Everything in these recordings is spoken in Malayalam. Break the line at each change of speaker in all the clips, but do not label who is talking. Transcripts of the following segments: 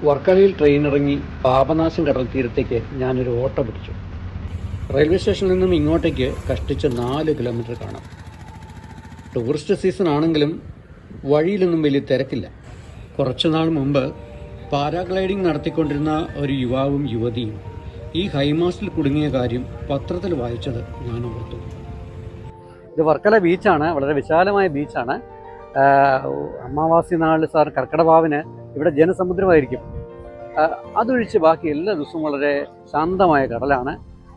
വർക്കലയിൽ ട്രെയിൻ ഇറങ്ങി പാപനാശം കടൽ തീരത്തേക്ക് ഞാനൊരു ഓട്ടോ പിടിച്ചു. റെയിൽവേ സ്റ്റേഷനിൽ നിന്നും ഇങ്ങോട്ടേക്ക് കഷ്ടിച്ച് 4 കിലോമീറ്റർ കാണാം. ടൂറിസ്റ്റ് സീസൺ ആണെങ്കിലും വഴിയിലൊന്നും വലിയ തിരക്കില്ല. കുറച്ചു നാൾ മുമ്പ് പാരാഗ്ലൈഡിംഗ് നടത്തിക്കൊണ്ടിരുന്ന ഒരു യുവാവും യുവതിയും ഈ ഹൈമാസ്റ്റിൽ കുടുങ്ങിയ കാര്യം പത്രത്തിൽ വായിച്ചത് ഞാൻ ഓർത്തു. ഇത് വർക്കല ബീച്ചാണ്, വളരെ വിശാലമായ ബീച്ചാണ്. അമാവാസി നാളിൽ കർക്കിടവാവിന് ഇവിടെ ജനസമുദ്രമായിരിക്കും. അതൊഴിച്ച് ബാക്കി എല്ലാ ദിവസവും വളരെ ശാന്തമായ കടലാണ്.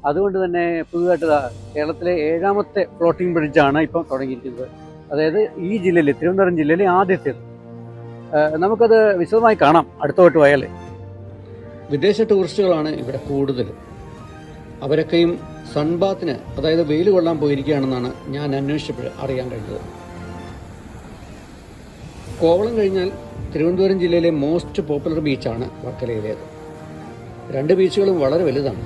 അതുകൊണ്ട് തന്നെ പുതുതായിട്ട് കേരളത്തിലെ 7ാമത്തെ ഫ്ലോട്ടിംഗ് ബ്രിഡ്ജാണ് ഇപ്പം തുടങ്ങിയിരിക്കുന്നത്. അതായത് ഈ ജില്ലയിൽ, തിരുവനന്തപുരം ജില്ലയിലെ ആദ്യത്തേത്. നമുക്കത് വിശദമായി കാണാം അടുത്തോട്ട് പോയാൽ. വിദേശ ടൂറിസ്റ്റുകളാണ് ഇവിടെ കൂടുതൽ. അവരൊക്കെയും സൺബാത്തിന്, അതായത് വെയിൽ കൊള്ളാൻ പോയിരിക്കുകയാണെന്നാണ് ഞാൻ അന്വേഷിച്ചപ്പോൾ അറിയാൻ കഴിഞ്ഞത്. കോവളം കഴിഞ്ഞാൽ തിരുവനന്തപുരം ജില്ലയിലെ മോസ്റ്റ് പോപ്പുലർ ബീച്ചാണ് വർക്കലയിലേത്. 2 ബീച്ചുകളും വളരെ വലുതാണ്.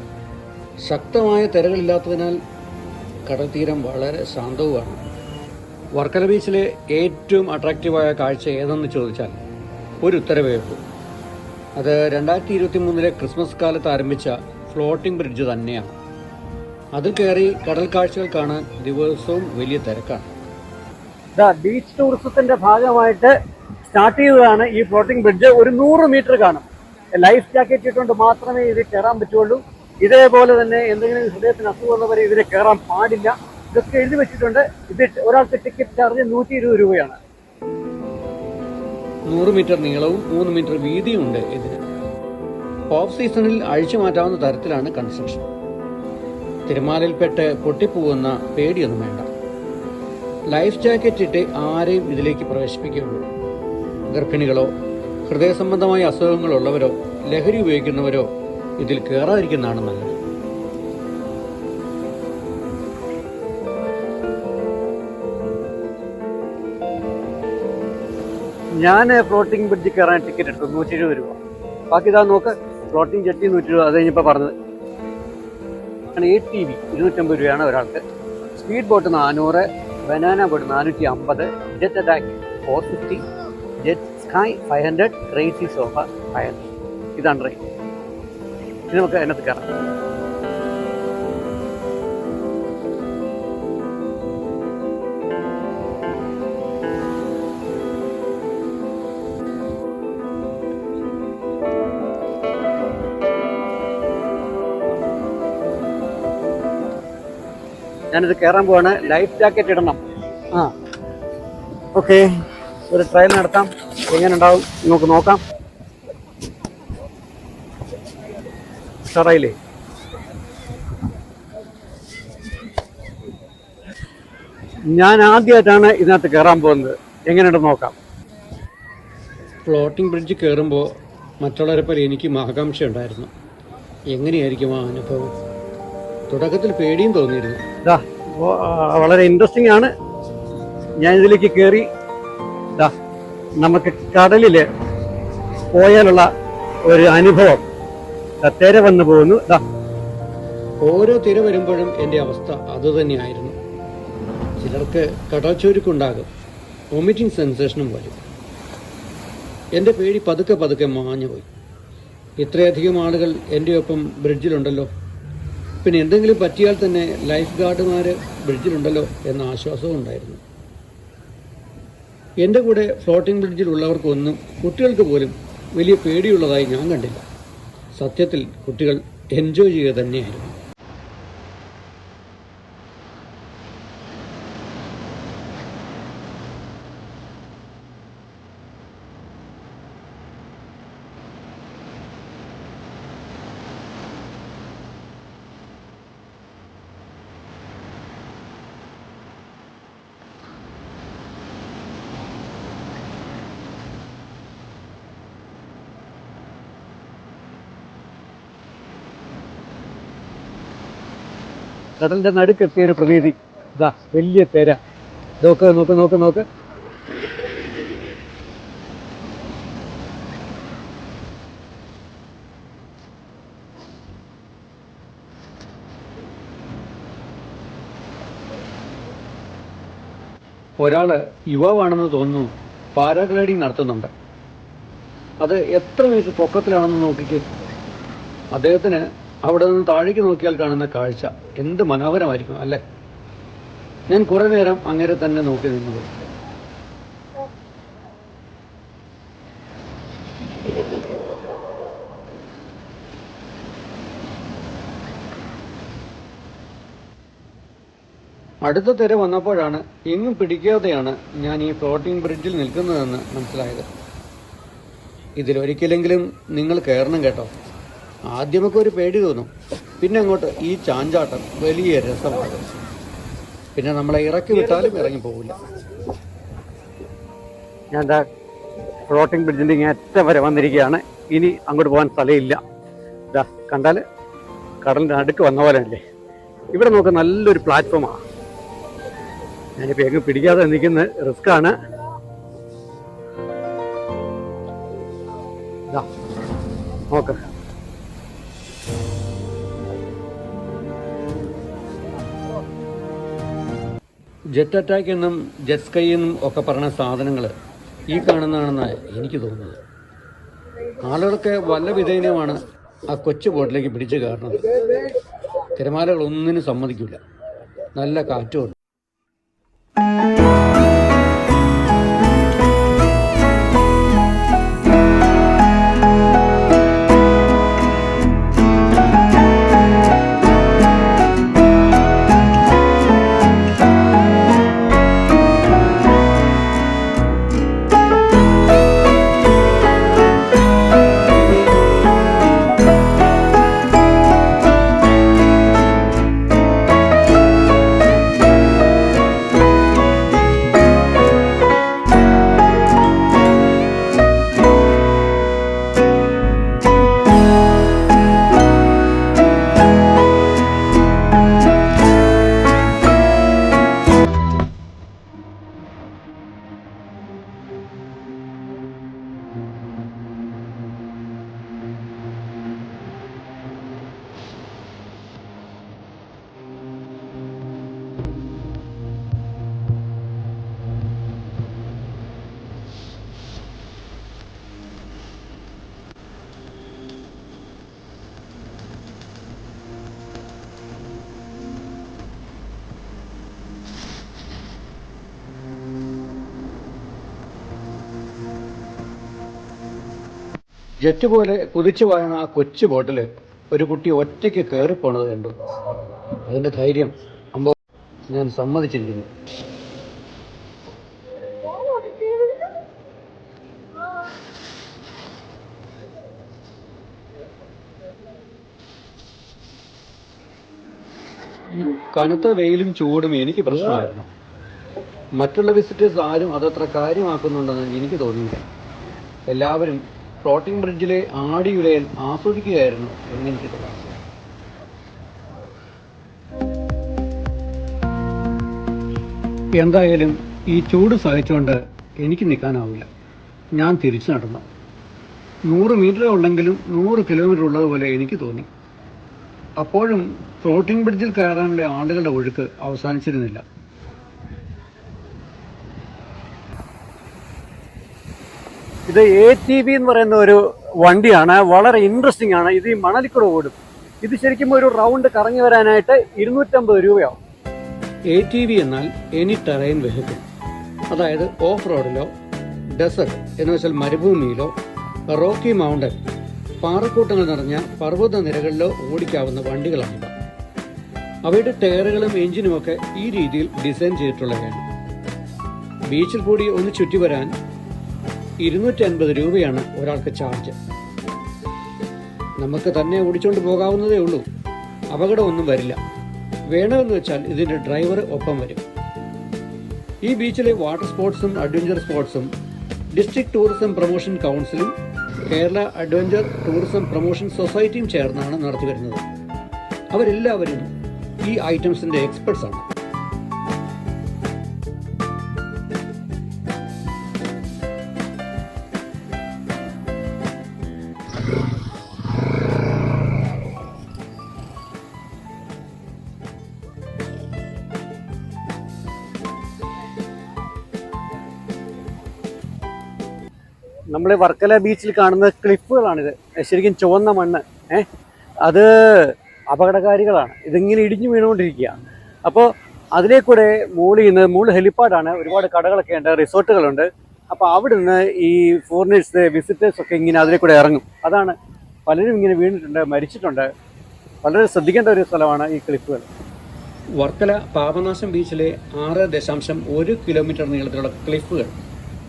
ശക്തമായ തിരകളില്ലാത്തതിനാൽ കടൽ തീരം വളരെ ശാന്തവുമാണ്. വർക്കല ബീച്ചിലെ ഏറ്റവും അട്രാക്റ്റീവായ കാഴ്ച ഏതെന്ന് ചോദിച്ചാൽ ഒരു ഉത്തരവേ ഉള്ളൂ. അത് 2023 ക്രിസ്മസ് കാലത്ത് ആരംഭിച്ച ഫ്ലോട്ടിംഗ് ബ്രിഡ്ജ് തന്നെയാണ്. അതിൽ കയറി കടൽ കാഴ്ചകൾ കാണാൻ ദിവസവും വലിയ തിരക്കാണ്. ബീച്ച് ടൂറിസത്തിന്റെ ഭാഗമായിട്ട് സ്റ്റാർട്ട് ചെയ്തതാണ് ഈ ഫ്ലോട്ടിംഗ് ബ്രിഡ്ജ്. ഒരു 100 മീറ്റർ കാണും. ലൈഫ് ജാക്കറ്റ് ഇട്ടുകൊണ്ട് മാത്രമേ ഇതിൽ കയറാൻ പറ്റുള്ളൂ. ഇതേപോലെ തന്നെ എന്തെങ്കിലും ഹൃദയത്തിന് അസുഖമുള്ളവരെ ഇതിൽ കയറാൻ പാടില്ല. ഇതൊക്കെ എഴുതി വെച്ചിട്ടുണ്ട്. ഇത് ഒരാൾക്ക് ടിക്കറ്റ് ചാർജ് 120 രൂപയാണ്. 100 മീറ്റർ നീളവും 3 മീറ്റർ വീതിയും ഉണ്ട് ഇതിന്. ഓഫ് സീസണിൽ അഴിച്ചു മാറ്റാവുന്ന തരത്തിലാണ് കൺസ്ട്രക്ഷൻ. തിരമാലയിൽപ്പെട്ട് പൊട്ടിപ്പോകുന്ന പേടിയൊന്നും വേണ്ട. ലൈഫ് ജാക്കറ്റ് ഇട്ട് ആരെയും ഇതിലേക്ക് പ്രവേശിപ്പിക്കുകയുള്ളൂ. ഗർഭിണികളോ ഹൃദയ സംബന്ധമായ അസുഖങ്ങളുള്ളവരോ ലഹരി ഉപയോഗിക്കുന്നവരോ ഇതിൽ കയറാതിരിക്കുന്നതാണ് നല്ലത്. ഞാൻ ഫ്ലോട്ടിംഗ് ബ്രിഡ്ജിൽ കയറാൻ ടിക്കറ്റ് എടുത്തു 120 രൂപ. ബാക്കി ഇതാ നോക്ക്, ഫ്ലോട്ടിംഗ് ജെട്ടി 100 രൂപ. അത് കഴിഞ്ഞപ്പോൾ പറഞ്ഞത് ATV 250 രൂപയാണ് ഒരാൾക്ക്. Speed boat 400, banana boat 450, jet attack 450, jet sky 500, crazy sofa 500. ഇതാണ് റേറ്റ്. ഇത് നമുക്ക് അതിനകത്ത് കയറാം. ഞാനിത് കയറാൻ പോവാണ്. ലൈഫ് ജാക്കറ്റ് ഇടണം. ഓക്കെ, ഒരു ട്രയൽ നടത്താം. എങ്ങനെ ഉണ്ടാവും നമുക്ക് നോക്കാം. ഉഷാറായില്ലേ? ഞാൻ ആദ്യമായിട്ടാണ് ഇതിനകത്ത് കയറാൻ പോകുന്നത്. എങ്ങനെയുണ്ടെന്ന് നോക്കാം. ഫ്ലോട്ടിംഗ് ബ്രിഡ്ജ് കയറുമ്പോൾ മറ്റുള്ളവരെ പോലെ എനിക്കും ആകാംക്ഷ ഉണ്ടായിരുന്നു. എങ്ങനെയായിരിക്കും ആ അനുഭവം? തുടക്കത്തിൽ പേടിയും തോന്നിയിരുന്നു. വളരെ ഇൻട്രസ്റ്റിംഗ് ആണ്. ഞാൻ ഇതിലേക്ക് കയറി. നമുക്ക് കടലിൽ പോയാലുള്ള ഒരു അനുഭവം. തിര വന്നു പോകുന്നു. ഓരോ തിര വരുമ്പോഴും എൻ്റെ അവസ്ഥ അതുതന്നെയായിരുന്നു. ചിലർക്ക് കടൽച്ചൊരുക്കുണ്ടാകും, വൊമിറ്റിംഗ് സെൻസേഷനും വരും. എൻ്റെ പേടി പതുക്കെ പതുക്കെ മാഞ്ഞുപോയി. ഇത്രയധികം ആളുകൾ എൻ്റെ ഒപ്പം ബ്രിഡ്ജിലുണ്ടല്ലോ, പിന്നെ എന്തെങ്കിലും പറ്റിയാൽ തന്നെ ലൈഫ് ഗാർഡുമാർ ബ്രിഡ്ജിലുണ്ടല്ലോ എന്ന ആശ്വാസവും ഉണ്ടായിരുന്നു. എൻ്റെ കൂടെ ഫ്ലോട്ടിംഗ് ബ്രിഡ്ജിലുള്ളവർക്കൊന്നും, കുട്ടികൾക്ക് പോലും വലിയ പേടിയുള്ളതായി ഞാൻ കണ്ടില്ല. സത്യത്തിൽ കുട്ടികൾ എൻജോയ് ചെയ്യുക തന്നെയായിരുന്നു. കടലിൻ്റെ നടുക്കെത്തിയ ഒരു പ്രതീതി. വലിയ തിര. നോക്ക് നോക്ക് നോക്ക് നോക്ക്. ഒരാൾ യുവാവാണെന്ന് തോന്നുന്നു, പാരാഗ്ലൈഡിംഗ് നടത്തുന്നുണ്ട്. അത് എത്ര മീറ്റർ പൊക്കത്തിലാണെന്ന് നോക്കിക്കേ. അദ്ദേഹത്തിന് അവിടെ നിന്ന് താഴേക്ക് നോക്കിയാൽ കാണുന്ന കാഴ്ച എന്ത് മനോഹരമായിരിക്കും അല്ലേ. ഞാൻ കുറേ നേരം അങ്ങനെ തന്നെ നോക്കി നിന്നത്. അടുത്ത തിര വന്നപ്പോഴാണ് എങ്ങും പിടിക്കാതെയാണ് ഞാൻ ഈ ഫ്ലോട്ടിംഗ് ബ്രിഡ്ജിൽ നിൽക്കുന്നതെന്ന് മനസ്സിലായത്. ഇതിലൊരിക്കലെങ്കിലും നിങ്ങൾ കയറണം കേട്ടോ. ആദ്യമൊക്കെ ഒരു പേടി തോന്നും, പിന്നെ അങ്ങോട്ട് ഈ ചാഞ്ചാട്ടം വലിയ രസമാണ്. പിന്നെ നമ്മളെ ഇറക്കി വിട്ടാലും ഇറങ്ങി പോകില്ല. ഞാൻ എന്താ ഫ്ലോട്ടിംഗ് ബ്രിഡ്ജിൻ്റെ ഇങ്ങനെ അറ്റം വരെ വന്നിരിക്കുകയാണ്. ഇനി അങ്ങോട്ട് പോകാൻ സ്ഥലമില്ല. ഇതാ കണ്ടാൽ കടലിൻ്റെ അടുക്ക് വന്ന പോലെ അല്ലേ. ഇവിടെ നോക്ക് നല്ലൊരു പ്ലാറ്റ്ഫോമാണ്. ഞാനിപ്പോൾ എങ്ങും പിടിക്കാതെ നിൽക്കുന്ന റിസ്ക്കാണ്. നോക്ക്, ജെറ്റ് അറ്റാക്ക് എന്നും ജെറ്റ് സ്കൈ എന്നും ഒക്കെ പറഞ്ഞ സാധനങ്ങൾ ഈ കാണുന്നതാണെന്നാണ് എനിക്ക് തോന്നുന്നത്. ആളുകളൊക്കെ വല്ല വിധേയമാണ് ആ കൊച്ചു ബോട്ടിലേക്ക് പിടിച്ച് കയറുന്നത്. തിരമാലകൾ ഒന്നിനും സമ്മതിക്കില്ല. നല്ല കാറ്റുമുണ്ട്. ജെറ്റ് പോലെ കുതിച്ചു പോയാണ് ആ കൊച്ചു ബോട്ടിൽ ഒരു കുട്ടി ഒറ്റയ്ക്ക് കയറിപ്പോണത് കണ്ടു. അതിൻ്റെ ധൈര്യം അമ്പോ ഞാൻ സമ്മതിച്ചിരിക്കുന്നു. കനത്ത വെയിലും ചൂടും എനിക്ക് പ്രശ്നമായിരുന്നു. മറ്റുള്ള വിസിറ്റേഴ്സ് ആരും അതത്ര കാര്യമാക്കുന്നുണ്ടെന്ന് എനിക്ക് തോന്നിയില്ല. എല്ലാവരും ഫ്ലോട്ടിംഗ് ബ്രിഡ്ജിലെ ആടിയുലയിൽ ആസ്വദിക്കുകയായിരുന്നു എന്നെനിക്ക് തോന്നുന്നു. എന്തായാലും ഈ ചൂട് സഹിച്ചുകൊണ്ട് എനിക്ക് നിൽക്കാനാവില്ല. ഞാൻ തിരിച്ചു നടന്നു. 100 മീറ്റർ ഉണ്ടെങ്കിലും 100 കിലോമീറ്റർ ഉള്ളതുപോലെ എനിക്ക് തോന്നി. അപ്പോഴും ഫ്ലോട്ടിംഗ് ബ്രിഡ്ജിൽ കയറാനുള്ള ആളുകളുടെ ഒഴുക്ക് അവസാനിച്ചിരുന്നില്ല. ഇത് ATV എന്ന് പറയുന്ന ഒരു വണ്ടിയാണ്. വളരെ ഇൻട്രസ്റ്റിംഗ് ആണ്. ഇത് ഈ മണലിക്കൂടെ ഓടും. ഇത് ശരിക്കും ഒരു റൗണ്ട് കറങ്ങി വരാനായിട്ട് 250 രൂപയാവും. ATV എന്നാൽ എനി ടെറൈൻ വെഹിക്കിൾ. അതായത് ഓഫ് റോഡിലോ ഡെസർട്ട് എന്ന് വെച്ചാൽ മരുഭൂമിയിലോ റോക്കി മൗണ്ടൻ പാറക്കൂട്ടങ്ങൾ നിറഞ്ഞ പർവ്വത നിരകളിലോ ഓടിക്കാവുന്ന വണ്ടികളാണിവ. അവയുടെ ടയറുകളും എഞ്ചിനുമൊക്കെ ഈ രീതിയിൽ ഡിസൈൻ ചെയ്തിട്ടുള്ളവയാണ്. ബീച്ചിൽ കൂടി ഒന്ന് ചുറ്റി വരാൻ 250 രൂപയാണ് ഒരാൾക്ക് ചാർജ്. നമുക്ക് തന്നെ ഓടിച്ചുകൊണ്ട് പോകാവുന്നതേ ഉള്ളൂ. അപകടമൊന്നും വരില്ല. വേണമെന്ന് വെച്ചാൽ ഇതിൻ്റെ ഡ്രൈവർ ഒപ്പം വരും. ഈ ബീച്ചിലെ വാട്ടർ സ്പോർട്സും അഡ്വഞ്ചർ സ്പോർട്സും ഡിസ്ട്രിക്ട് ടൂറിസം പ്രൊമോഷൻ കൗൺസിലും കേരള അഡ്വഞ്ചർ ടൂറിസം പ്രൊമോഷൻ സൊസൈറ്റിയും ചേർന്നാണ് നടത്തി വരുന്നത്. അവരെല്ലാവരും ഈ ഐറ്റംസിൻ്റെ എക്സ്പെർട്സാണ്. നമ്മൾ വർക്കല ബീച്ചിൽ കാണുന്ന ക്ലിഫുകളാണിത്. ശരിക്കും ചുവന്ന മണ്ണ്. അത് അപകടകാരികളാണ്. ഇതിങ്ങനെ ഇടിഞ്ഞു വീണുകൊണ്ടിരിക്കുക. അപ്പോൾ അതിലേക്കൂടെ മുകളിൽ ഹെലിപ്പാഡാണ്. ഒരുപാട് കടകളൊക്കെ ഉണ്ട്, റിസോർട്ടുകളുണ്ട്. അപ്പോൾ അവിടെ നിന്ന് ഈ ഫോറിനേഴ്സ്, വിസിറ്റേഴ്സ് ഒക്കെ ഇങ്ങനെ അതിലേക്കൂടെ ഇറങ്ങും. അതാണ് പലരും ഇങ്ങനെ വീണിട്ടുണ്ട്, മരിച്ചിട്ടുണ്ട്. വളരെ ശ്രദ്ധിക്കേണ്ട ഒരു സ്ഥലമാണ് ഈ ക്ലിഫുകൾ. വർക്കല പാപനാശം ബീച്ചിലെ 6.1 കിലോമീറ്റർ നീളത്തിലുള്ള ക്ലിഫുകൾ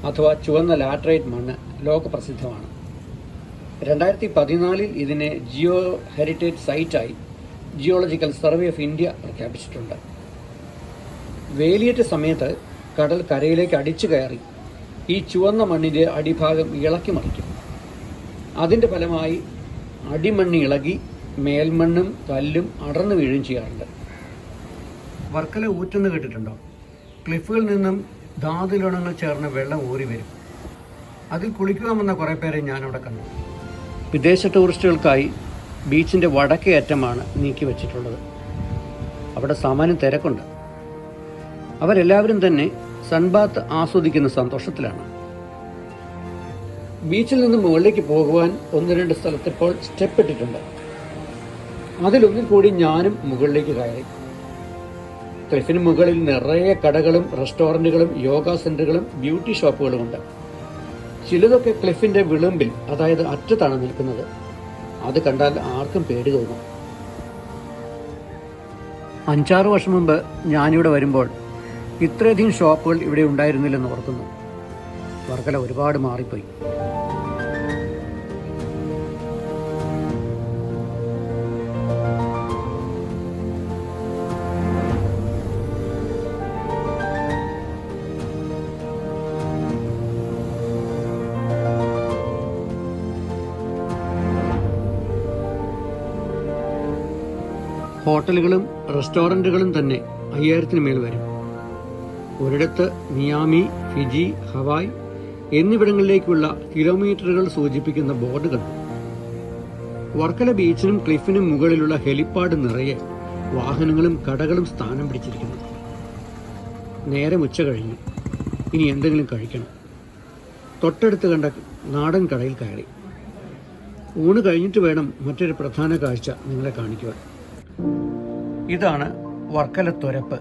അഥവാ ചുവന്ന ലാറ്ററൈറ്റ് മണ്ണ് ലോകപ്രസിദ്ധമാണ്. 2014 ഇതിനെ ജിയോ ഹെറിറ്റേജ് സൈറ്റായി ജിയോളജിക്കൽ സർവേ ഓഫ് ഇന്ത്യ പ്രഖ്യാപിച്ചിട്ടുണ്ട്. വേലിയേറ്റ സമയത്ത് കടൽ കരയിലേക്ക് അടിച്ചു കയറി ഈ ചുവന്ന മണ്ണിൻ്റെ അടിഭാഗം ഇളക്കി മറിക്കും. അതിൻ്റെ ഫലമായി അടിമണ്ണ് ഇളകി മേൽമണ്ണും കല്ലും അടർന്നു വീഴുകയും ചെയ്യാറുണ്ട്. വർക്കല ഊറ്റെന്ന് കേട്ടിട്ടുണ്ടോ? ക്ലിഫുകളിൽ നിന്നും ധാതുലവണങ്ങൾ ചേർന്ന് വെള്ളം ഊറി വരും. അതിൽ കുളിക്കുവാമെന്ന കുറേ പേരെ ഞാനവിടെ കണ്ടു. വിദേശ ടൂറിസ്റ്റുകൾക്കായി ബീച്ചിൻ്റെ വടക്കേ അറ്റമാണ് നീക്കി വച്ചിട്ടുള്ളത്. അവിടെ സാമാന്യം തിരക്കുണ്ട്. അവരെല്ലാവരും തന്നെ സൺബാത്ത് ആസ്വദിക്കുന്ന സന്തോഷത്തിലാണ്. ബീച്ചിൽ നിന്ന് മുകളിലേക്ക് പോകുവാൻ 1-2 സ്ഥലത്ത് ഇപ്പോൾ സ്റ്റെപ്പ് ഇട്ടിട്ടുണ്ട്. അതിലൊന്നിൽ കൂടി ഞാനും മുകളിലേക്ക് കയറി. ക്ലിഫിന് മുകളിൽ നിറയെ കടകളും റെസ്റ്റോറൻറ്റുകളും യോഗ സെൻ്ററുകളും ബ്യൂട്ടി ഷോപ്പുകളുമുണ്ട്. ചിലതൊക്കെ ക്ലിഫിൻ്റെ വിളിമ്പിൽ, അതായത് അറ്റത്താണ് നിൽക്കുന്നത്. അത് കണ്ടാൽ ആർക്കും പേടി തോന്നും. 5-6 വർഷം മുമ്പ് ഞാനിവിടെ വരുമ്പോൾ ഇത്രയധികം ഷോപ്പുകൾ ഇവിടെ ഉണ്ടായിരുന്നില്ലെന്ന് ഓർക്കുന്നു. വർക്കല ഒരുപാട് മാറിപ്പോയി. ഹോട്ടലുകളും റെസ്റ്റോറൻറ്റുകളും തന്നെ 5000-ന് മേൽ വരും. ഒരിടത്ത് മിയാമി, ഫിജി, ഹവായ് എന്നിവിടങ്ങളിലേക്കുള്ള കിലോമീറ്ററുകൾ സൂചിപ്പിക്കുന്ന ബോർഡുകൾ. വർക്കല ബീച്ചിനും ക്ലിഫിനും മുകളിലുള്ള ഹെലിപ്പാഡ് നിറയെ വാഹനങ്ങളും കടകളും സ്ഥാനം പിടിച്ചിരിക്കുന്നു. നേരം ഉച്ച കഴിഞ്ഞു. ഇനി എന്തെങ്കിലും കഴിക്കണം. തൊട്ടടുത്ത് കണ്ട നാടൻ കടയിൽ കയറി. ഊണ് കഴിഞ്ഞിട്ട് വേണം മറ്റൊരു പ്രധാന കാഴ്ച നിങ്ങളെ കാണിക്കുവാൻ. ഇതാണ് വർക്കല തുരപ്പ്.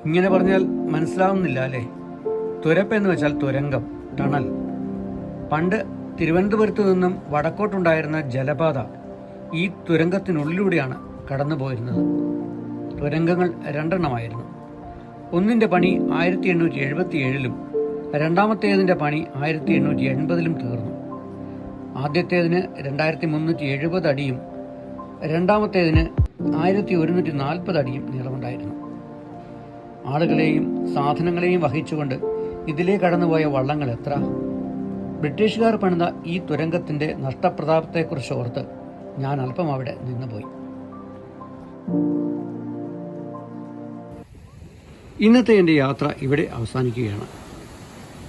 ഇങ്ങനെ പറഞ്ഞാൽ മനസ്സിലാവുന്നില്ല അല്ലേ? തുരപ്പ് എന്ന് വെച്ചാൽ തുരങ്കം, ടണൽ. പണ്ട് തിരുവനന്തപുരത്ത് നിന്നും വടക്കോട്ടുണ്ടായിരുന്ന ജലപാത ഈ തുരങ്കത്തിനുള്ളിലൂടെയാണ് കടന്നു പോയിരുന്നത്. തുരങ്കങ്ങൾ 2 ഒന്നിൻ്റെ പണി 1877-ലും രണ്ടാമത്തേതിൻ്റെ പണി 1880-ലും തീർന്നു. ആദ്യത്തേതിന് 2370 അടിയും രണ്ടാമത്തേതിന് 1140 അടിയും നീളമുണ്ടായിരുന്നു. ആളുകളെയും സാധനങ്ങളെയും വഹിച്ചുകൊണ്ട് ഇതിലേ കടന്നുപോയ വള്ളങ്ങൾ എത്ര! ബ്രിട്ടീഷുകാർ പണിത ഈ തുരങ്കത്തിൻ്റെ നഷ്ടപ്രതാപത്തെക്കുറിച്ച് ഓർത്ത് ഞാൻ അല്പം അവിടെ നിന്നുപോയി. ഇന്നത്തെ എൻ്റെ യാത്ര ഇവിടെ അവസാനിക്കുകയാണ്.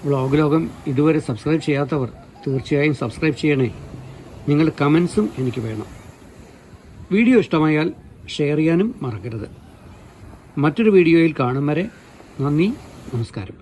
വ്ളോഗ് ലോകം ഇതുവരെ സബ്സ്ക്രൈബ് ചെയ്യാത്തവർ തീർച്ചയായും സബ്സ്ക്രൈബ് ചെയ്യണേ. നിങ്ങളുടെ കമൻസും എനിക്ക് വേണം. വീഡിയോ ഇഷ്ടമായാൽ ഷെയർ ചെയ്യാനും മറക്കരുത്. മറ്റൊരു വീഡിയോയിൽ കാണും വരെ നന്ദി, നമസ്കാരം.